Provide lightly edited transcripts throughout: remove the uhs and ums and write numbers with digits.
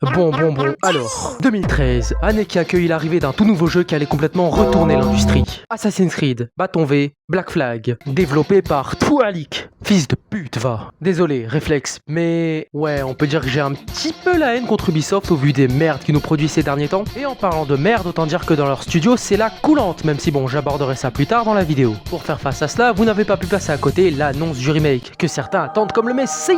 Alors, 2013, année qui accueille l'arrivée d'un tout nouveau jeu qui allait complètement retourner l'industrie. Assassin's Creed, Bâton V, Black Flag, développé par Twalik. Fils de pute, va. Désolé, réflexe, mais ouais, on peut dire que j'ai un petit peu la haine contre Ubisoft au vu des merdes qu'ils nous produisent ces derniers temps. Et en parlant de merde, autant dire que dans leur studio, c'est la coulante, même si bon, j'aborderai ça plus tard dans la vidéo. Pour faire face à cela, vous n'avez pas pu passer à côté l'annonce du remake, que certains attendent comme le messie,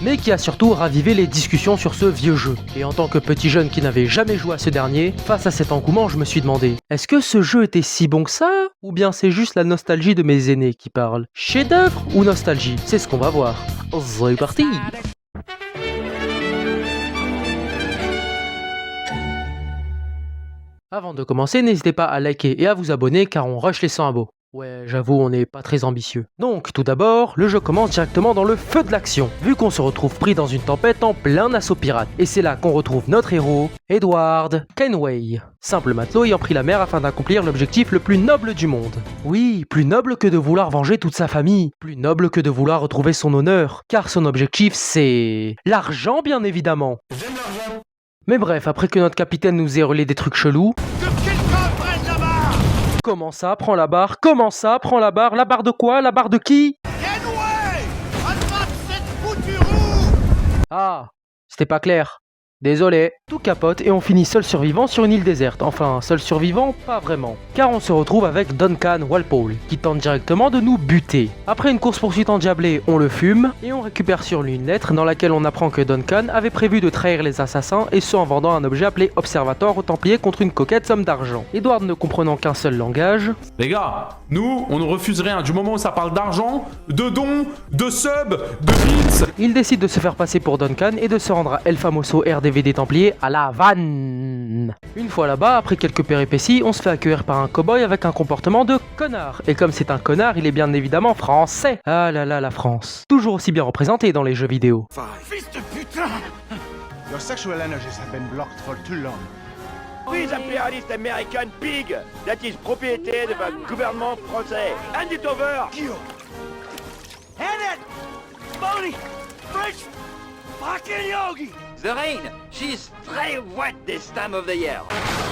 mais qui a surtout ravivé les discussions sur ce vieux jeu. Et en tant que petit jeune qui n'avait jamais joué à ce dernier, face à cet engouement, je me suis demandé, est-ce que ce jeu était si bon que ça? Ou bien c'est juste la nostalgie de mes aînés qui parle? Chef-d'œuvre ou nostalgie? C'est ce qu'on va voir. C'est parti! Avant de commencer, n'hésitez pas à liker et à vous abonner car on rush les 100 abos. Ouais, j'avoue, on n'est pas très ambitieux. Donc, tout d'abord, le jeu commence directement dans le feu de l'action, vu qu'on se retrouve pris dans une tempête en plein assaut pirate. Et c'est là qu'on retrouve notre héros, Edward Kenway, simple matelot ayant pris la mer afin d'accomplir l'objectif le plus noble du monde. Oui, plus noble que de vouloir venger toute sa famille, plus noble que de vouloir retrouver son honneur, car son objectif c'est... l'argent bien évidemment. J'aime l'argent. Mais bref, après que notre capitaine nous ait relé des trucs chelous... Comment ça, prends la barre? Comment ça, prends la barre? La barre de quoi? La barre de qui? Kenway! Attrape cette foutue roue! Ah, c'était pas clair. Désolé. Tout capote et on finit seul survivant sur une île déserte. Enfin, seul survivant, pas vraiment. Car on se retrouve avec Duncan Walpole, qui tente directement de nous buter. Après une course-poursuite endiablée, on le fume, et on récupère sur lui une lettre dans laquelle on apprend que Duncan avait prévu de trahir les assassins, et ce en vendant un objet appelé Observatoire aux Templiers contre une coquette somme d'argent. Edward ne comprenant qu'un seul langage... Les gars, nous, on ne refuse rien du moment où ça parle d'argent, de dons, de subs, de bits. Il décide de se faire passer pour Duncan et de se rendre à El Famoso RDV des Templiers à La Havane. Une fois là-bas, après quelques péripéties, on se fait accueillir par un cow-boy avec un comportement de connard. Et comme c'est un connard, il est bien évidemment français. Ah là là, la France. Toujours aussi bien représentée dans les jeux vidéo. Fils de putain! Your sexual energies have been blocked for too long. These imperialist American pig that is propriété de votre gouvernement français. Hand it over! Hand it! Phony! French! Fucking yogi! The rain, she's very wet this time of the year.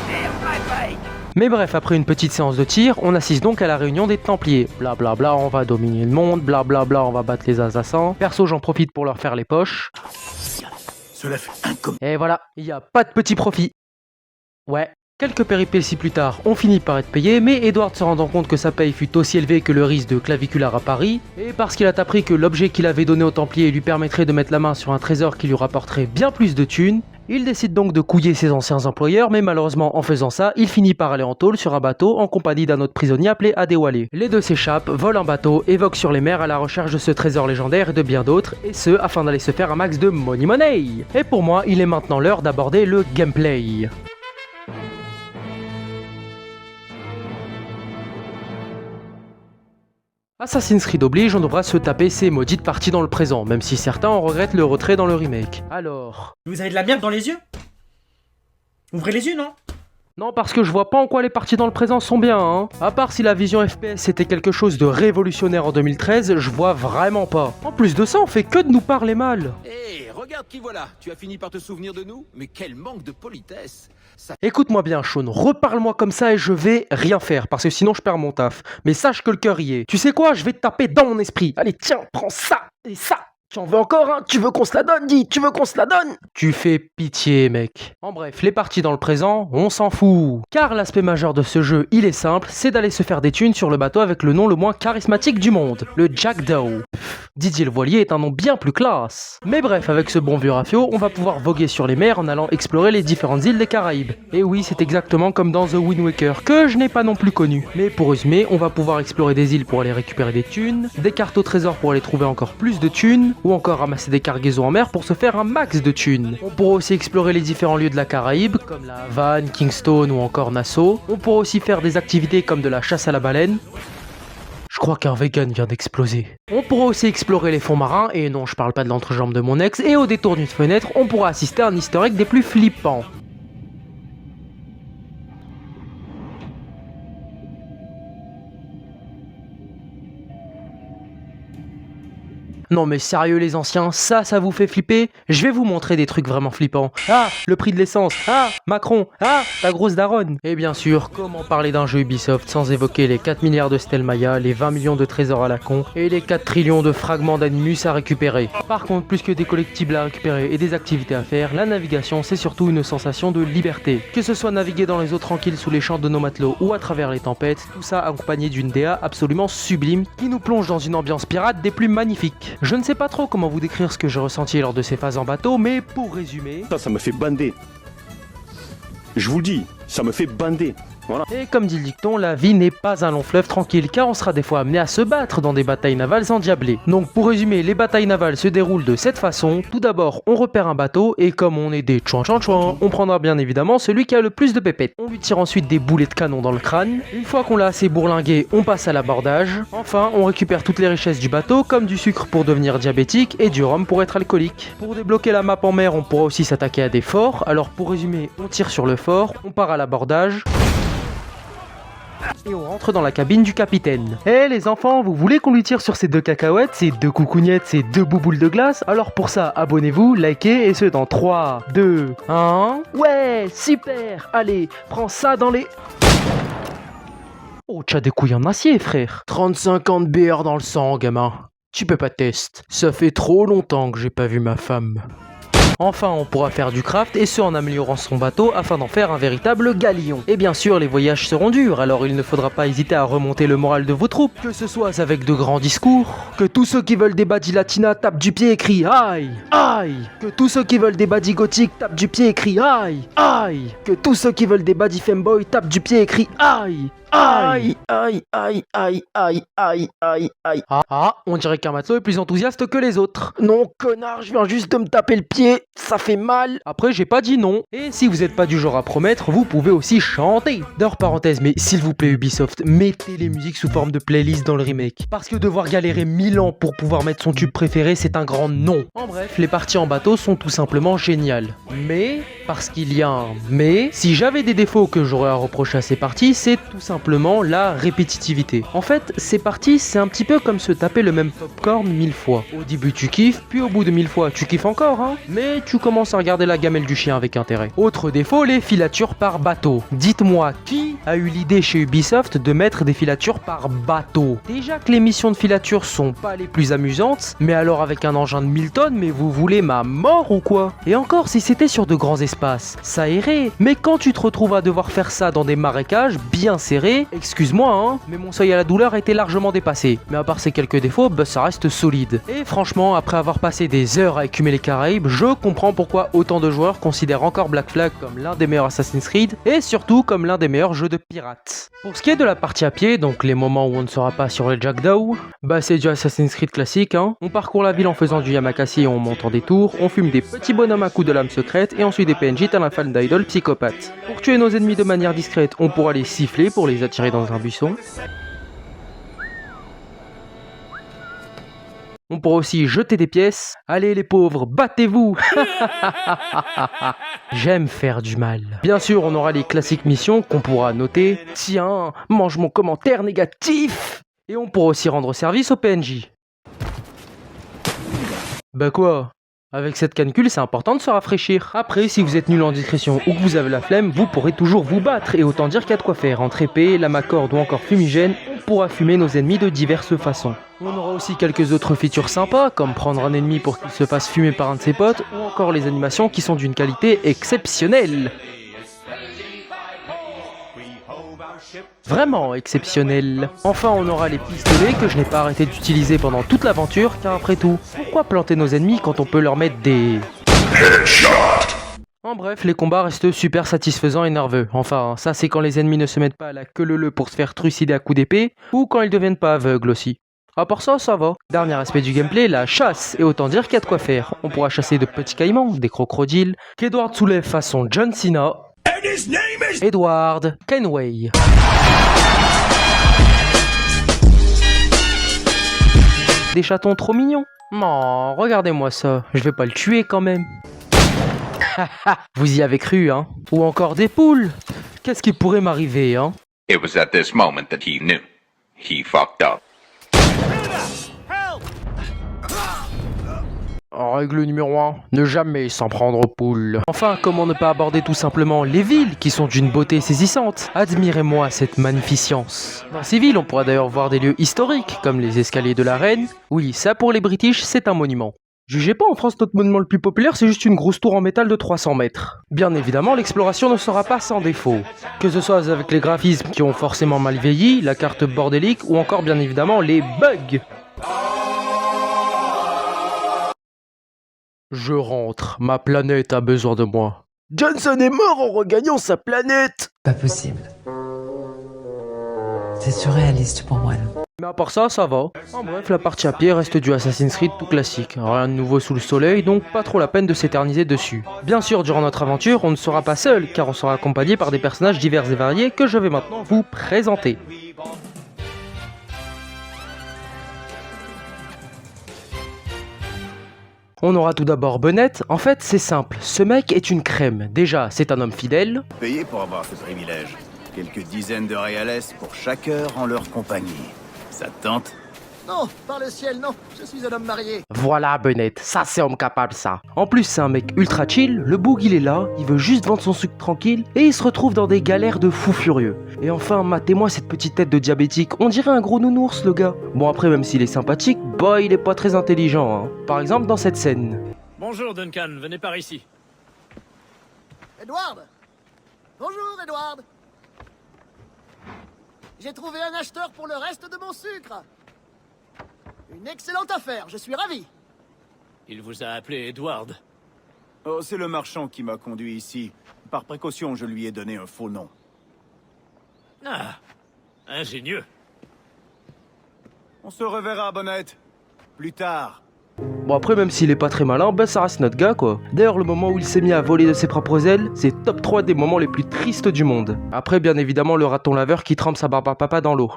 Damn my bike! Mais bref, après une petite séance de tir, on assiste donc à la réunion des Templiers. Blablabla, bla bla, on va dominer le monde, blablabla, bla bla, on va battre les assassins. Perso, j'en profite pour leur faire les poches. Cela fait un com... Et voilà, il n'y a pas de petit profit. Ouais. Quelques péripéties plus tard, on finit par être payé, mais Edward se rendant compte que sa paye fut aussi élevée que le risque de claviculaire à Paris, et parce qu'il a appris que l'objet qu'il avait donné aux Templiers lui permettrait de mettre la main sur un trésor qui lui rapporterait bien plus de thunes, il décide donc de couiller ses anciens employeurs, mais malheureusement en faisant ça, il finit par aller en tôle sur un bateau en compagnie d'un autre prisonnier appelé Adewale. Les deux s'échappent, volent un bateau et voguent sur les mers à la recherche de ce trésor légendaire et de bien d'autres, et ce afin d'aller se faire un max de money. Et pour moi, il est maintenant l'heure d'aborder le gameplay. Assassin's Creed oblige, on devra se taper ces maudites parties dans le présent, même si certains en regrettent le retrait dans le remake. Alors... Vous avez de la merde dans les yeux? Ouvrez les yeux, non? Non, parce que je vois pas en quoi les parties dans le présent sont bien, hein. À part si la vision FPS était quelque chose de révolutionnaire en 2013, je vois vraiment pas. En plus de ça, on fait que de nous parler mal. Hé, regarde qui voilà. Tu as fini par te souvenir de nous? Mais quel manque de politesse. Ça... Écoute-moi bien, Sean, reparle-moi comme ça et je vais rien faire, parce que sinon je perds mon taf. Mais sache que le cœur y est. Tu sais quoi, je vais te taper dans mon esprit. Allez, tiens, prends ça et ça. Tu en veux encore, hein? Tu veux qu'on se la donne, dis? Tu veux qu'on se la donne? Tu fais pitié, mec. En bref, les parties dans le présent, on s'en fout. Car l'aspect majeur de ce jeu, il est simple, c'est d'aller se faire des thunes sur le bateau avec le nom le moins charismatique du monde, le Jackdaw. Didier le Voilier est un nom bien plus classe. Mais bref, avec ce bon vieux rafio, on va pouvoir voguer sur les mers en allant explorer les différentes îles des Caraïbes. Et oui, c'est exactement comme dans The Wind Waker, que je n'ai pas non plus connu. Mais pour résumer, on va pouvoir explorer des îles pour aller récupérer des thunes, des cartes au trésor pour aller trouver encore plus de thunes, ou encore ramasser des cargaisons en mer pour se faire un max de thunes. On pourra aussi explorer les différents lieux de la Caraïbe, comme la Havane, Kingston ou encore Nassau. On pourra aussi faire des activités comme de la chasse à la baleine. Je crois qu'un vegan vient d'exploser. On pourra aussi explorer les fonds marins, et non, je parle pas de l'entrejambe de mon ex, et au détour d'une fenêtre, on pourra assister à un historique des plus flippants. Non mais sérieux les anciens, ça vous fait flipper? Je vais vous montrer des trucs vraiment flippants. Ah, le prix de l'essence. Ah, Macron. Ah, ta grosse daronne. Et bien sûr, comment parler d'un jeu Ubisoft sans évoquer les 4 milliards de Stèle Maya, les 20 millions de trésors à la con et les 4 trillions de fragments d'animus à récupérer. Par contre, plus que des collectibles à récupérer et des activités à faire, la navigation c'est surtout une sensation de liberté. Que ce soit naviguer dans les eaux tranquilles sous les champs de nos matelots ou à travers les tempêtes, tout ça accompagné d'une DA absolument sublime qui nous plonge dans une ambiance pirate des plus magnifiques. Je ne sais pas trop comment vous décrire ce que j'ai ressenti lors de ces phases en bateau, mais pour résumer... Ça me fait bander. Je vous le dis, ça me fait bander. Voilà. Et comme dit le dicton, la vie n'est pas un long fleuve tranquille car on sera des fois amené à se battre dans des batailles navales endiablées. Donc pour résumer, les batailles navales se déroulent de cette façon. Tout d'abord, on repère un bateau et comme on est des chouan, on prendra bien évidemment celui qui a le plus de pépettes. On lui tire ensuite des boulets de canon dans le crâne. Une fois qu'on l'a assez bourlingué, on passe à l'abordage. Enfin, on récupère toutes les richesses du bateau comme du sucre pour devenir diabétique et du rhum pour être alcoolique. Pour débloquer la map en mer, on pourra aussi s'attaquer à des forts. Alors pour résumer, on tire sur le fort, on part à l'abordage. Et on rentre dans la cabine du capitaine. Eh les enfants, vous voulez qu'on lui tire sur ces 2 cacahuètes, ces 2 coucougnettes, ces 2 bouboules de glace? Alors pour ça, abonnez-vous, likez et ce dans 3, 2, 1... Ouais, super! Allez, prends ça dans les... Oh, t'as des couilles en acier, frère. 35 ans de BR dans le sang, gamin. Tu peux pas tester. Ça fait trop longtemps que j'ai pas vu ma femme. Enfin, on pourra faire du craft et ce en améliorant son bateau afin d'en faire un véritable galion. Et bien sûr, les voyages seront durs, alors il ne faudra pas hésiter à remonter le moral de vos troupes, que ce soit avec de grands discours, que tous ceux qui veulent des badis latina tapent du pied et crient aïe, aïe, que tous ceux qui veulent des badis gothiques tapent du pied et crient aïe, aïe, que tous ceux qui veulent des badis femboy tapent du pied et crient aïe. Aïe, aïe, aïe, aïe, aïe, aïe, aïe, aïe. Ah, on dirait qu'un matelot est plus enthousiaste que les autres. Non, connard, je viens juste de me taper le pied, ça fait mal. Après, j'ai pas dit non. Et si vous êtes pas du genre à promettre, vous pouvez aussi chanter. D'ailleurs, parenthèse, mais s'il vous plaît Ubisoft, mettez les musiques sous forme de playlist dans le remake. Parce que devoir galérer 1000 ans pour pouvoir mettre son tube préféré, c'est un grand non. En bref, les parties en bateau sont tout simplement géniales. Mais, parce qu'il y a un mais, si j'avais des défauts que j'aurais à reprocher à ces parties, c'est tout simplement la répétitivité. En fait, ces parties, c'est un petit peu comme se taper le même popcorn 1000 fois. Au début, tu kiffes, puis au bout de 1000 fois, tu kiffes encore, hein. Mais tu commences à regarder la gamelle du chien avec intérêt. Autre défaut, les filatures par bateau. Dites-moi, qui a eu l'idée chez Ubisoft de mettre des filatures par bateau? Déjà que les missions de filature sont pas les plus amusantes, mais alors avec un engin de 1000 tonnes, mais vous voulez ma mort ou quoi? Et encore, si c'était sur de grands espaces, ça irait. Mais quand tu te retrouves à devoir faire ça dans des marécages bien serrés, excuse-moi hein, mais mon seuil à la douleur a été largement dépassé. Mais à part ces quelques défauts, bah ça reste solide. Et franchement, après avoir passé des heures à écumer les Caraïbes, je comprends pourquoi autant de joueurs considèrent encore Black Flag comme l'un des meilleurs Assassin's Creed, et surtout comme l'un des meilleurs jeux de pirates. Pour ce qui est de la partie à pied, donc les moments où on ne sera pas sur le Jackdaw, bah c'est du Assassin's Creed classique hein. On parcourt la ville en faisant du Yamakasi et en montant des tours, on fume des petits bonhommes à coups de lame secrète, et ensuite des PNJ tel un fan d'idol psychopathe. Pour tuer nos ennemis de manière discrète, on pourra les siffler pour les attirer dans un buisson. On pourra aussi jeter des pièces. Allez les pauvres, battez-vous. J'aime faire du mal. Bien sûr, on aura les classiques missions qu'on pourra noter. Tiens, mange mon commentaire négatif. Et on pourra aussi rendre service au PNJ. Bah quoi ? Avec cette canicule, c'est important de se rafraîchir. Après, si vous êtes nul en discrétion ou que vous avez la flemme, vous pourrez toujours vous battre. Et autant dire qu'il y a de quoi faire. Entre épée, lame à corde ou encore fumigène, on pourra fumer nos ennemis de diverses façons. On aura aussi quelques autres features sympas, comme prendre un ennemi pour qu'il se fasse fumer par un de ses potes, ou encore les animations qui sont d'une qualité exceptionnelle. Vraiment exceptionnel. Enfin, on aura les pistolets que je n'ai pas arrêté d'utiliser pendant toute l'aventure, car après tout, pourquoi planter nos ennemis quand on peut leur mettre des... En bref, les combats restent super satisfaisants et nerveux. Enfin, ça c'est quand les ennemis ne se mettent pas à la queue leu pour se faire trucider à coups d'épée, ou quand ils deviennent pas aveugles aussi. À part ça, ça va. Dernier aspect du gameplay, la chasse. Et autant dire qu'il y a de quoi faire. On pourra chasser de petits caïmans, des crocodiles, qu'Edward soulève façon John Cena. Edward Kenway. Des chatons trop mignons. Non, regardez-moi ça. Je vais pas le tuer quand même. Vous y avez cru, hein? Ou encore des poules. Qu'est-ce qui pourrait m'arriver, hein? It was at this moment that he knew. He fucked up. Help! Règle numéro 1, ne jamais s'en prendre aux poules. Enfin, comment ne pas aborder tout simplement les villes qui sont d'une beauté saisissante? Admirez-moi cette magnificence. Dans ces villes, on pourra d'ailleurs voir des lieux historiques, comme les escaliers de la Reine. Oui, ça pour les British, c'est un monument. Jugez pas, en France, notre monument le plus populaire, c'est juste une grosse tour en métal de 300 mètres. Bien évidemment, l'exploration ne sera pas sans défaut. Que ce soit avec les graphismes qui ont forcément mal vieilli, la carte bordélique, ou encore bien évidemment les bugs. Je rentre, ma planète a besoin de moi. Johnson est mort en regagnant sa planète. Pas possible. C'est surréaliste pour moi, là. Mais à part ça, ça va. En bref, la partie à pied reste du Assassin's Creed tout classique. Rien de nouveau sous le soleil, donc pas trop la peine de s'éterniser dessus. Bien sûr, durant notre aventure, on ne sera pas seul, car on sera accompagné par des personnages divers et variés que je vais maintenant vous présenter. On aura tout d'abord Bennett. En fait, c'est simple. Ce mec est une crème. Déjà, c'est un homme fidèle. Payé pour avoir ce privilège. Quelques dizaines de réales pour chaque heure en leur compagnie. Ça te tente? Non, par le ciel, non. Je suis un homme marié. Voilà Bennett, ça c'est homme capable ça. En plus c'est un mec ultra chill, le boug il est là, il veut juste vendre son sucre tranquille et il se retrouve dans des galères de fou furieux. Et enfin, matez-moi cette petite tête de diabétique, on dirait un gros nounours le gars. Bon après même s'il est sympathique, bah il est pas très intelligent hein. Par exemple dans cette scène. Bonjour Duncan, venez par ici. Edward! Bonjour Edward! J'ai trouvé un acheteur pour le reste de mon sucre. Une excellente affaire, je suis ravi. Il vous a appelé Edward. Oh, c'est le marchand qui m'a conduit ici. Par précaution, je lui ai donné un faux nom. Ah, ingénieux. On se reverra, Bonnette. Plus tard. Bon après même s'il est pas très malin, bah ça reste notre gars quoi. D'ailleurs le moment où il s'est mis à voler de ses propres ailes, c'est top 3 des moments les plus tristes du monde. Après bien évidemment le raton laveur qui trempe sa barbe à papa dans l'eau.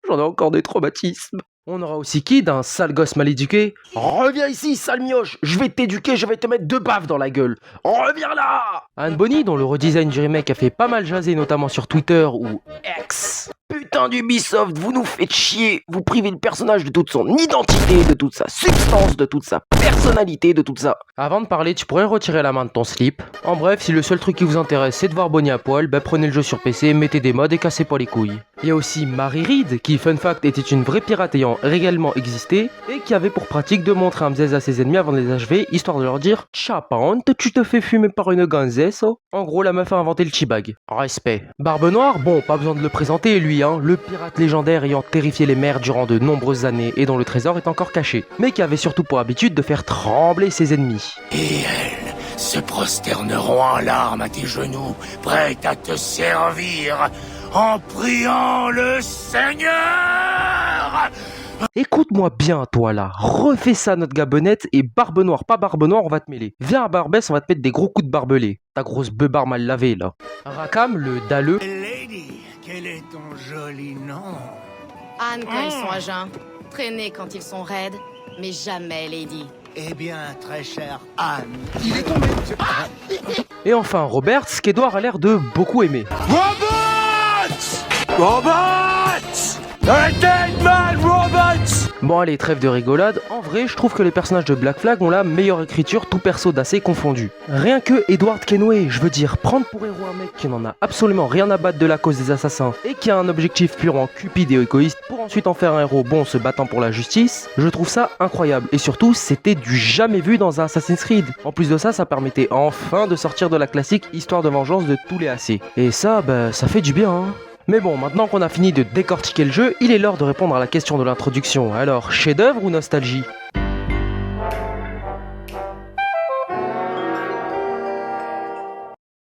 J'en ai encore des traumatismes. On aura aussi Kid, un sale gosse mal éduqué. Reviens ici, sale mioche, je vais t'éduquer, je vais te mettre 2 baffes dans la gueule. Reviens là. Anne Bonny, dont le redesign du remake a fait pas mal jaser, notamment sur Twitter ou X. Putain d'Ubisoft, vous nous faites chier. Vous privez le personnage de toute son identité, de toute sa substance, de toute sa personnalité, de tout ça. Avant de parler, tu pourrais retirer la main de ton slip. En bref, si le seul truc qui vous intéresse c'est de voir Bonnie à poil, bah prenez le jeu sur PC, mettez des mods et cassez pas les couilles. Il y a aussi Mary Reed, qui fun fact était une vraie pirate ayant réellement existé, et qui avait pour pratique de montrer un bzz à ses ennemis avant de les achever, histoire de leur dire « Chapante, tu te fais fumer par une gonzesse oh ?» En gros, la meuf a inventé le chibag. Respect. Barbe Noire, bon, pas besoin de le présenter lui hein, le pirate légendaire ayant terrifié les mers durant de nombreuses années et dont le trésor est encore caché, mais qui avait surtout pour habitude de faire trembler ses ennemis. Et elles se prosterneront en larmes à tes genoux, prêtes à te servir, en priant le Seigneur. Écoute-moi bien, toi là, refais ça notre gars Bonnette et Barbe Noire, pas Barbe Noire, on va te mêler. Viens à Barbès, on va te mettre des gros coups de barbelé. Ta grosse beubare mal lavée là. Rakam, le dalleux. Lady, quel est ton joli nom? Anne quand ils sont à jeun, traîner quand ils sont raides, mais jamais Lady. Eh bien, très chère Anne, Il est tombé. Et enfin Robert, ce qu'Edouard a l'air de beaucoup aimer. Bon allez, trêve de rigolade, en vrai je trouve que les personnages de Black Flag ont la meilleure écriture, tout perso d'assez confondu. Rien que Edward Kenway, je veux dire, prendre pour héros un mec qui n'en a absolument rien à battre de la cause des assassins et qui a un objectif purement cupide et égoïste pour ensuite en faire un héros bon se battant pour la justice, je trouve ça incroyable. Et surtout, c'était du jamais vu dans un Assassin's Creed. En plus de ça, ça permettait enfin de sortir de la classique histoire de vengeance de tous les AC. Et ça, bah ça fait du bien hein. Mais bon, maintenant qu'on a fini de décortiquer le jeu, il est l'heure de répondre à la question de l'introduction. Alors, chef-d'œuvre ou nostalgie ?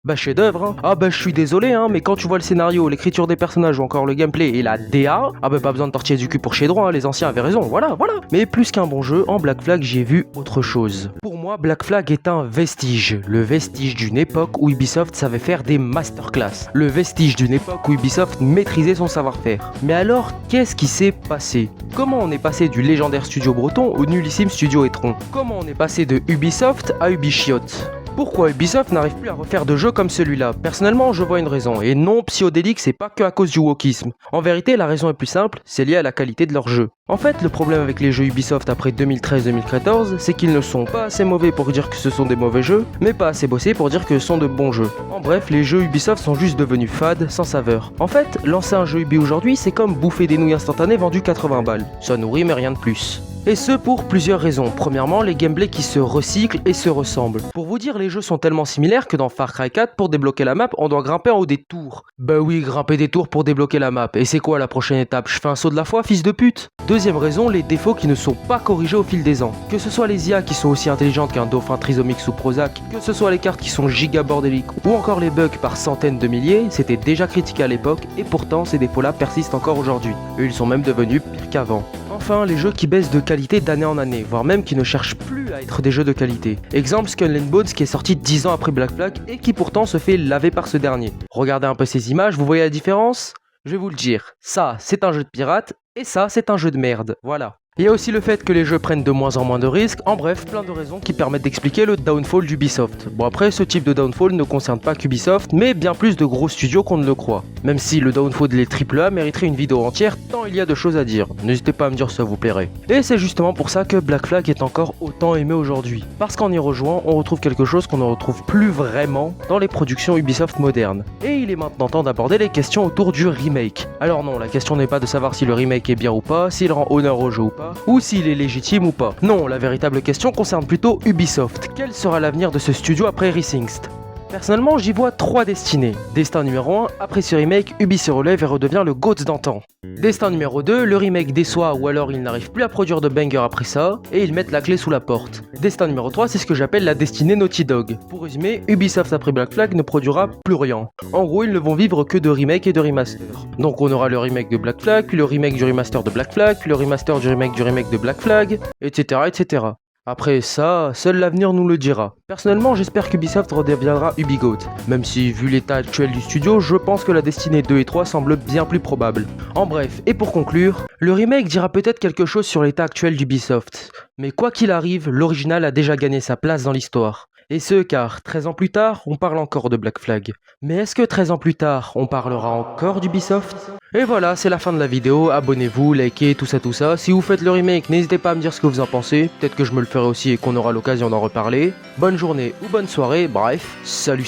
Bah chef-d'œuvre hein. Ah bah je suis désolé hein, mais quand tu vois le scénario, l'écriture des personnages ou encore le gameplay et la DA, ah bah pas besoin de tortiller du cul pour chez droit, hein, les anciens avaient raison, voilà. Mais plus qu'un bon jeu, en Black Flag j'ai vu autre chose. Pour moi, Black Flag est un vestige, le vestige d'une époque où Ubisoft savait faire des masterclass, le vestige d'une époque où Ubisoft maîtrisait son savoir-faire. Mais alors, qu'est-ce qui s'est passé? Comment on est passé du légendaire studio breton au nullissime studio étron? Comment on est passé de Ubisoft à Ubichiotte? Pourquoi Ubisoft n'arrive plus à refaire de jeux comme celui-là? Personnellement, je vois une raison. Et non, Psychodélique, c'est pas que à cause du wokisme. En vérité, la raison est plus simple, c'est lié à la qualité de leurs jeux. En fait, le problème avec les jeux Ubisoft après 2013-2014, c'est qu'ils ne sont pas assez mauvais pour dire que ce sont des mauvais jeux, mais pas assez bossés pour dire que ce sont de bons jeux. En bref, les jeux Ubisoft sont juste devenus fades, sans saveur. En fait, lancer un jeu Ubi aujourd'hui, c'est comme bouffer des nouilles instantanées vendues 80 balles. Ça nourrit mais rien de plus. Et ce pour plusieurs raisons. Premièrement, les gameplays qui se recyclent et se ressemblent. Pour vous dire, les jeux sont tellement similaires que dans Far Cry 4, pour débloquer la map, on doit grimper en haut des tours. Bah oui, grimper des tours pour débloquer la map. Et c'est quoi la prochaine étape? Je fais un saut de la foi, fils de pute? Deuxième raison, les défauts qui ne sont pas corrigés au fil des ans. Que ce soit les IA qui sont aussi intelligentes qu'un dauphin trisomique sous Prozac, que ce soit les cartes qui sont giga bordéliques, ou encore les bugs par centaines de milliers, c'était déjà critiqué à l'époque, et pourtant ces défauts-là persistent encore aujourd'hui. Et ils sont même devenus pires qu'avant. Enfin, les jeux qui baissent de qualité d'année en année, voire même qui ne cherchent plus à être des jeux de qualité. Exemple Skull and Bones qui est sorti 10 ans après Black Flag et qui pourtant se fait laver par ce dernier. Regardez un peu ces images, vous voyez la différence? Je vais vous le dire, ça c'est un jeu de pirate et ça c'est un jeu de merde, voilà. Il y a aussi le fait que les jeux prennent de moins en moins de risques, en bref, plein de raisons qui permettent d'expliquer le downfall d'Ubisoft. Bon après, ce type de downfall ne concerne pas qu'Ubisoft, mais bien plus de gros studios qu'on ne le croit. Même si le downfall des AAA mériterait une vidéo entière, tant il y a de choses à dire. N'hésitez pas à me dire si ça vous plairait. Et c'est justement pour ça que Black Flag est encore autant aimé aujourd'hui. Parce qu'en y rejoignant, on retrouve quelque chose qu'on ne retrouve plus vraiment dans les productions Ubisoft modernes. Et il est maintenant temps d'aborder les questions autour du remake. Alors non, la question n'est pas de savoir si le remake est bien ou pas, s'il rend honneur au jeu ou pas, ou s'il est légitime ou pas. Non, la véritable question concerne plutôt Ubisoft. Quel sera l'avenir de ce studio après Racingst? Personnellement, j'y vois 3 destinées. Destin numéro 1, après ce remake, Ubi se relève et redevient le GOAT d'antan. Destin numéro 2, le remake déçoit ou alors il n'arrive plus à produire de banger après ça, et ils mettent la clé sous la porte. Destin numéro 3, c'est ce que j'appelle la destinée Naughty Dog. Pour résumer, Ubisoft après Black Flag ne produira plus rien. En gros, ils ne vont vivre que de remakes et de remasters. Donc on aura le remake de Black Flag, puis le remake du remaster de Black Flag, puis le remaster du remake de Black Flag, etc. etc. Après ça, seul l'avenir nous le dira. Personnellement, j'espère qu'Ubisoft redeviendra UbiGoat, même si, vu l'état actuel du studio, je pense que la destinée 2 et 3 semble bien plus probable. En bref, et pour conclure, le remake dira peut-être quelque chose sur l'état actuel d'Ubisoft. Mais quoi qu'il arrive, l'original a déjà gagné sa place dans l'histoire. Et ce car, 13 ans plus tard, on parle encore de Black Flag. Mais est-ce que 13 ans plus tard, on parlera encore d'Ubisoft? Et voilà, c'est la fin de la vidéo, abonnez-vous, likez, tout ça. Si vous faites le remake, n'hésitez pas à me dire ce que vous en pensez, peut-être que je me le ferai aussi et qu'on aura l'occasion d'en reparler. Bonne journée ou bonne soirée, bref, salut!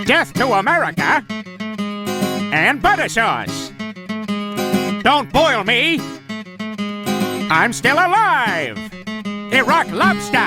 Death to America and butter sauce. Don't boil me. I'm still alive. Iraq lobster.